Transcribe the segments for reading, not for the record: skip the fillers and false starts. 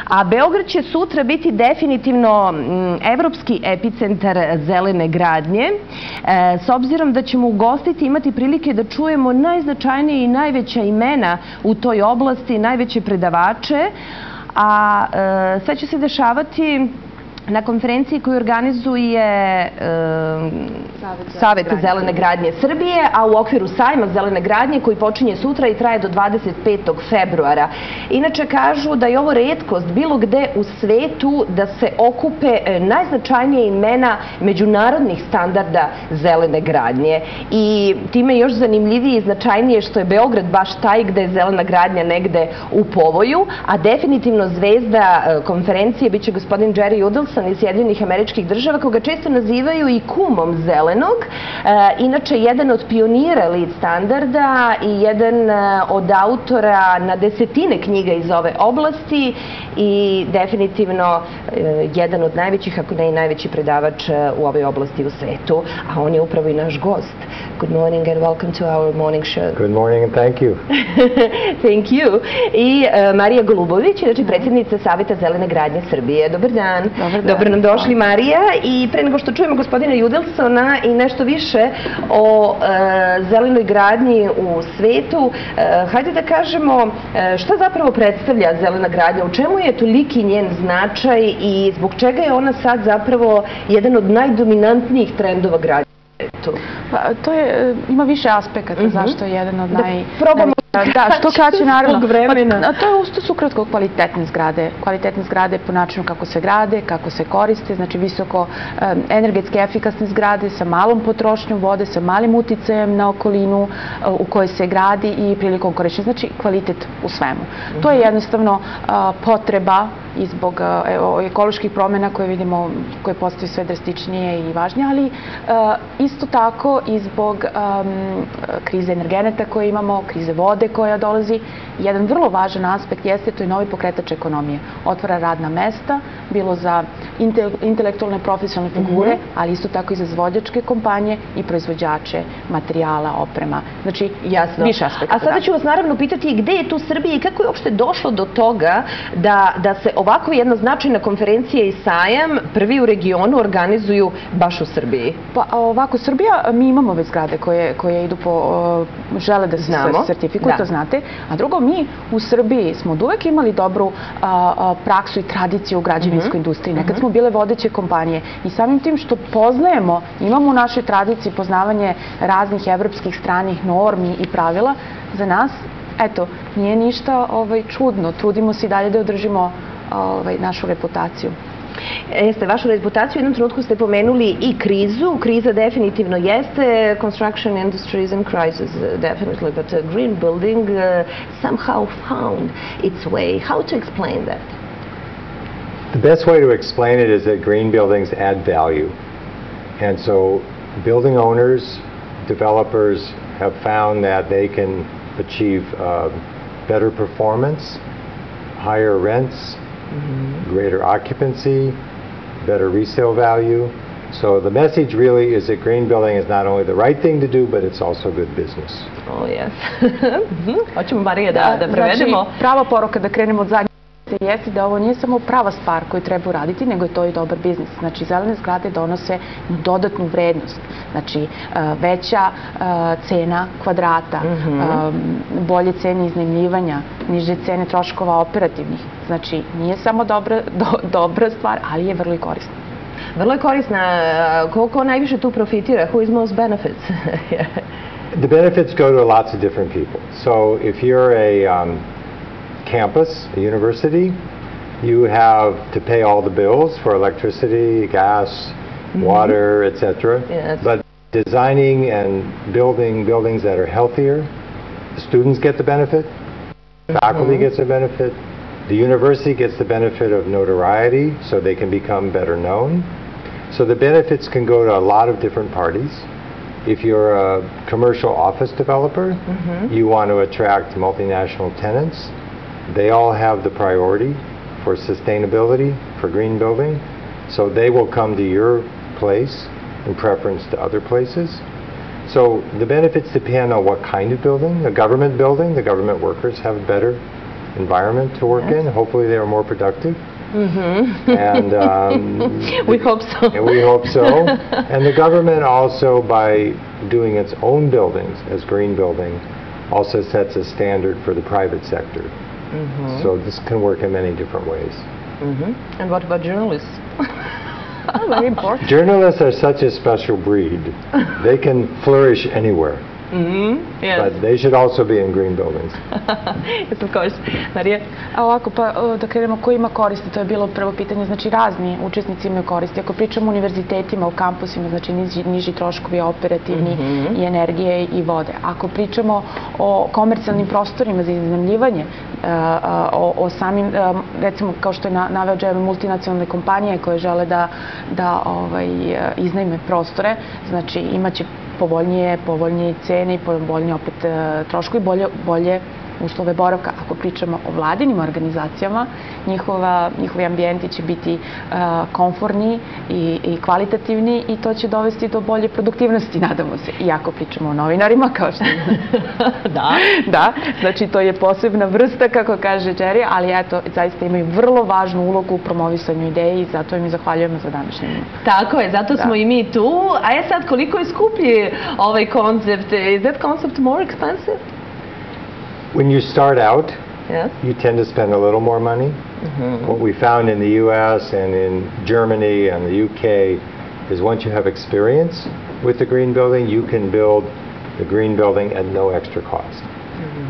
A Beograd će sutra biti definitivno evropski epicentar zelene gradnje, s obzirom da ćemo u Gostiti imati prilike da čujemo najznačajnije i najveća imena u toj oblasti, najveće predavače, a sve će se dešavati na konferenciji koju organizuje Saveta zelene gradnje Srbije, a u okviru Sajma zelene gradnje koji počinje sutra i traje do 25. februara. Inače kažu da je ovo retkost bilo gde u svetu da se okupe najznačajnije imena međunarodnih standarda zelene gradnje. I time je još zanimljivije i značajnije što je Beograd baš taj gde je zelena gradnja negde u povoju, a definitivno zvezda konferencije biće gospodin Džeri Judelson iz Sjedinjenih Američkih Država, koga često nazivaju i kumom zelenog. Inače, jedan od pionira lead standarda i jedan od autora na desetine knjiga iz ove oblasti i definitivno jedan od najvećih, ako ne i najveći predavač u ovoj oblasti u svetu. A on je upravo i naš gost. Good morning and welcome to our morning show. Good morning and thank you. Thank you. I Marija Golubović, znači predsednica Saveta zelene gradnje Srbije. Dobar dan. Dobro nam došli, Marija. I pre nego što čujemo gospodina Judelsona i nešto više o zelenoj gradnji u svetu, hajde da kažemo šta zapravo predstavlja zelena gradnja, u čemu je toliki njen značaj i zbog čega je ona sad zapravo jedan od najdominantnijih trendova gradnje. To je, ima više aspekata zašto je jedan od Da, što kraće, naravno. To su ukratko kvalitetne zgrade po načinu kako se grade, kako se koriste, znači visoko energetski efikasne zgrade sa malom potrošnjom vode, sa malim uticajem na okolinu u kojoj se gradi i prilikom korištenja, znači kvalitet u svemu. To je jednostavno potreba i zbog ekoloških promjena koje vidimo, koje postaju sve drastičnije i važnije, ali isto tako i zbog krize energeneta koje imamo, krize vode koja dolazi. Jedan vrlo važan aspekt jeste to i novi pokretač ekonomije. Otvara radna mesta, bilo za intelektualne profesionalne figure, ali isto tako i za izvođačke kompanije i proizvođače materijala, oprema. Znači, više aspekta. A sada ću vas naravno pitati gde je tu Srbija i kako je uopšte došlo do toga da se ovako jedna značajna konferencija i sajam prvi u regionu organizuju baš u Srbiji? Pa ovako, Srbija, mi imamo već zgrade koje idu žele da se sertifikuju, to znate. A drugo, mi u Srbiji smo od uvek imali dobru praksu i tradiciju u građevinskoj industriji. Nekad smo bile vodeće kompanije i samim tim što poznajemo, imamo u našoj tradiciji poznavanje raznih evropskih stranih normi i pravila, za nas, eto, nije ništa čudno. Trudimo se i dalje da održimo našu reputaciju. Jeste, vašu reputaciju u jednom trenutku ste pomenuli i krizu. Kriza definitivno jeste. Construction industry is in crisis, definitely, but green building somehow found its way. How to explain that? The best way to explain it is that green buildings add value. And so building owners, developers have found that they can achieve better performance, higher rents, greater occupancy, better resale value. So the message really is that green building is not only the right thing to do, but it's also good business. Oh, yes. Hoćemo, Marija, da prevedemo. Znači, prava poruka da krenemo od zadnje jeste da ovo nije samo prava stvar koju treba uraditi, nego je to i dobar biznis. Znači, zelene zgrade donose dodatnu vrednost. Znači, veća cena kvadrata, bolje cene iznajmljivanja, niže cene troškova operativnih. Znači, nije samo dobra stvar, ali je vrlo i korisna. Vrlo je korisna. Ko najviše tu profitira? Who is most benefits? The benefits go to lots of different people. So if you're a campus, a university, you have to pay all the bills for electricity, gas, water, etc. Yes. But designing and building buildings that are healthier, the students get the benefit, faculty gets the benefit, the university gets the benefit of notoriety so they can become better known. So the benefits can go to a lot of different parties. If you're a commercial office developer, you want to attract multinational tenants. They all have the priority for sustainability, for green building, so they will come to your place in preference to other places. So the benefits depend on what kind of building. A government building, the government workers have better environment to work in. Hopefully they are more productive. And we hope so. And we hope so. And the government also, by doing its own buildings as green building, also sets a standard for the private sector. So this can work in many different ways. And what about journalists? Very important. Journalists are such a special breed. They can flourish anywhere. Yes. But they should also be in green buildings. Yes, of course. Marija? A ovako, pa da krenemo, ko ima koristi, to je bilo prvo pitanje, znači razni učesnici imaju koristi. Ako pričamo o univerzitetima, u kampusima, znači niži troškovi operativni i energije i vode. Ako pričamo o komercijalnim prostorima za iznajmljivanje, o samim, recimo kao što je naveo Džeri, multinacionalne kompanije koje žele da iznajme prostore, znači imaće povoljnije cene i povoljnije opet troškovi, bolje uslove boravka. Ako pričamo o vladinim organizacijama, njihovi ambijenti će biti komforni i kvalitativni i to će dovesti do bolje produktivnosti, nadamo se. I ako pričamo o novinarima, kao što je... Da, znači to je posebna vrsta, kako kaže Džeri, ali eto, zaista imaju vrlo važnu ulogu u promovisanju ideje i zato im i zahvaljujemo za današnje. Tako je, zato smo i mi tu. A sad, koliko je skuplji ovaj koncept? Is that concept more expensive? When you start out, you tend to spend a little more money. What we found in the US and in Germany and the UK is once you have experience with the green building, you can build the green building at no extra cost.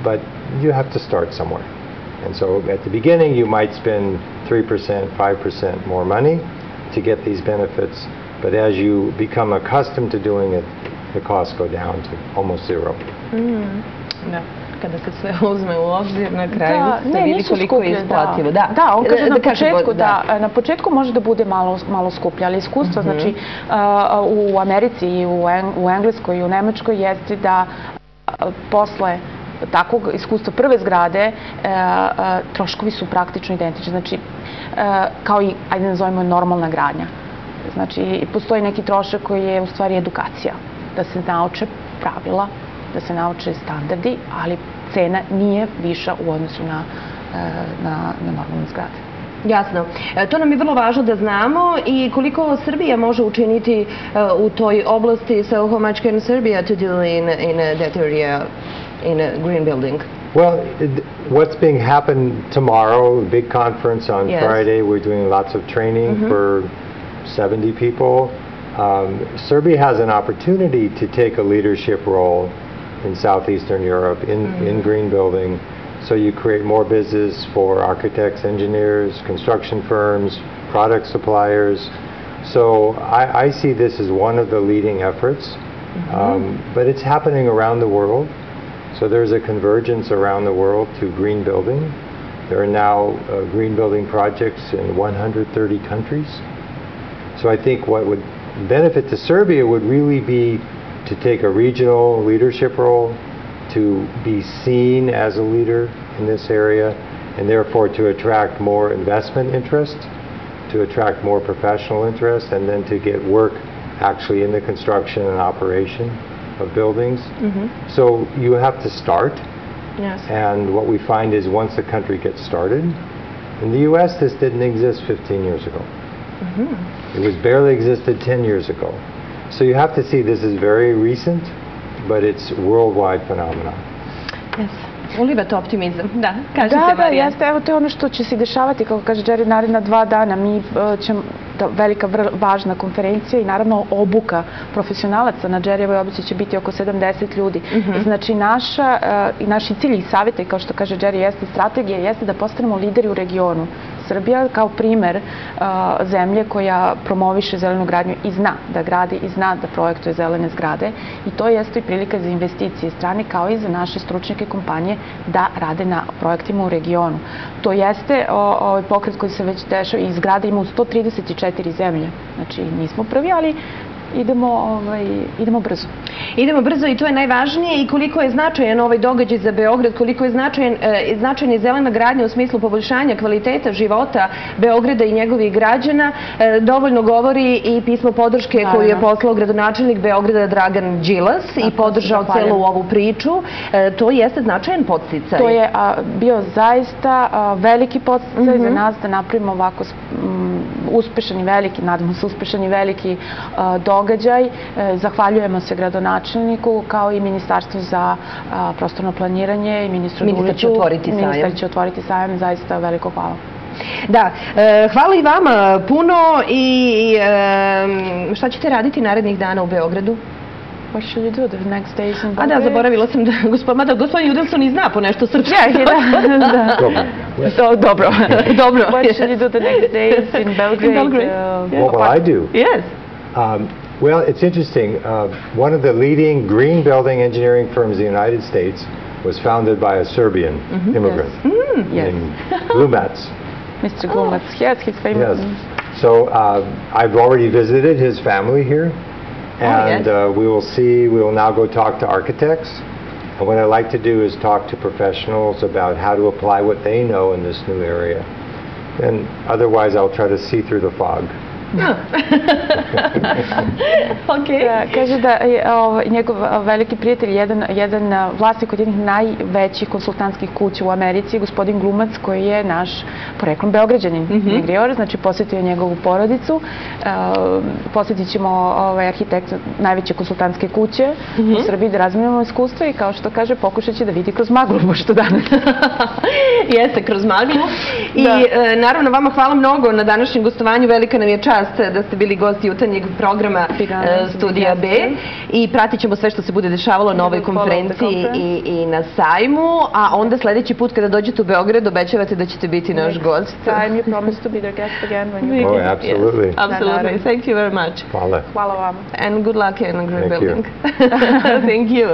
But you have to start somewhere. And so at the beginning, you might spend 3%, 5% more money to get these benefits. But as you become accustomed to doing it, the costs go down to almost zero. Da. Kada se sve uzme u obzir, na kraju se vidi koliko je isplativo. Da, on kaže na početku može da bude malo skuplje, ali iskustvo, znači u Americi i u Engleskoj i u Nemačkoj jeste da posle takvog iskustva prve zgrade troškovi su praktično identični, znači kao i, ajde nazovemo, normalna gradnja. Znači, postoji neki trošak koji je u stvari edukacija, da se nauče pravila, da se nauče standardi, ali cena nije viša u odnosu na normalne zgrade. Jasno. To nam je vrlo važno da znamo i koliko Srbija može učiniti u toj oblasti. So how much can Serbia to do in that area, in a green building? Well, what's being happened tomorrow, a big conference on Friday, we're doing lots of training for 70 people. Serbia has an opportunity to take a leadership role in Southeastern Europe in green building. So you create more business for architects, engineers, construction firms, product suppliers. So I see this as one of the leading efforts, but it's happening around the world. So there's a convergence around the world to green building. There are now green building projects in 130 countries. So I think what would benefit to Serbia would really be to take a regional leadership role, to be seen as a leader in this area, and therefore to attract more investment interest, to attract more professional interest, and then to get work actually in the construction and operation of buildings. So you have to start. Yes. And what we find is once the country gets started, in the US this didn't exist 15 years ago. It was barely existed 10 years ago. So you have to see this is very recent, but it's worldwide phenomenon. Yes. Ulivate optimizam. Da, kažete Marija. Jeste, evo to je ono što će se dešavati, kako kaže Džeri, naredna 2 dana. Mi ćemo, velika važna konferencija i naravno obuka profesionalaca na Džerijevoj obuci će biti oko 70 ljudi. Znači naši cilji i savete, kao što kaže Džeri, jeste strategija, jeste da postanemo lideri u regionu. Srbija kao primer zemlje koja promoviše zelenu gradnju i zna da gradi i zna da projektuje zelene zgrade i to jeste i prilika za investicije strane kao i za naše stručnjake kompanije da rade na projektima u regionu. To jeste pokret koji se već dešava i zgrade ima u 134 zemlje. Znači nismo prvi, ali idemo brzo. Idemo brzo i to je najvažnije i koliko je značajan ovaj događaj za Beograd, koliko je značajan i zelena gradnja u smislu poboljšanja kvaliteta života Beograda i njegovih građana, dovoljno govori i pismo podrške koju je poslao gradonačelnik Beograda Dragan Đilas i podržao celu ovu priču. To jeste značajan podsticaj. To je bio zaista veliki podsticaj za nas da napravimo ovako uspešan i veliki, nadamo se uspešan i veliki događaj. Zahvaljujemo se gradonačelniku kao i Ministarstvu za prostorno planiranje i ministru Duliću. Ministar će otvoriti sajam. Zaista veliko hvala. Da, hvala i vama puno i šta ćete raditi narednih dana u Beogradu? What should you do the next days in A Belgrade? da, zaboravila sam da gospodin Judelson i zna po nešto srpsko. Dobro. Dobro. What should you do the next days in Belgrade? What will I do? Yes. Well, it's interesting. One of the leading green building engineering firms in the United States was founded by a Serbian immigrant named Glumac. Mr. Glumac, yes, he's famous. Yes. So I've already visited his family here. And we will now go talk to architects. And what I like to do is talk to professionals about how to apply what they know in this new area. And otherwise I'll try to see through the fog. Kaže da je njegov veliki prijatelj, jedan vlasnik od jednih najvećih konsultantskih kuća u Americi, gospodin Glumac, koji je naš poreklom Beograđanin, migrior, znači posjetio njegovu porodicu. Posjetit ćemo arhitekt najveće konsultantske kuće u Srbiji da razminimo iskustva i kao što kaže, pokušat će da vidi kroz maglu, možda danas. Jeste, kroz maglu. I naravno, vama hvala mnogo na današnjem gostovanju. Velika nam je čast da ste bili gosti jutarnjeg programa Studija B i pratit ćemo sve što se bude dešavalo na ovoj konferenciji i na sajmu, a onda sledeći put kada dođete u Beograd obećavate da ćete biti naš gost. Time you promise to be their guest again when you come. Oh, absolutely. Absolutely. Thank you very much. Hvala. Hvala vam. And good luck in a great building. Thank you.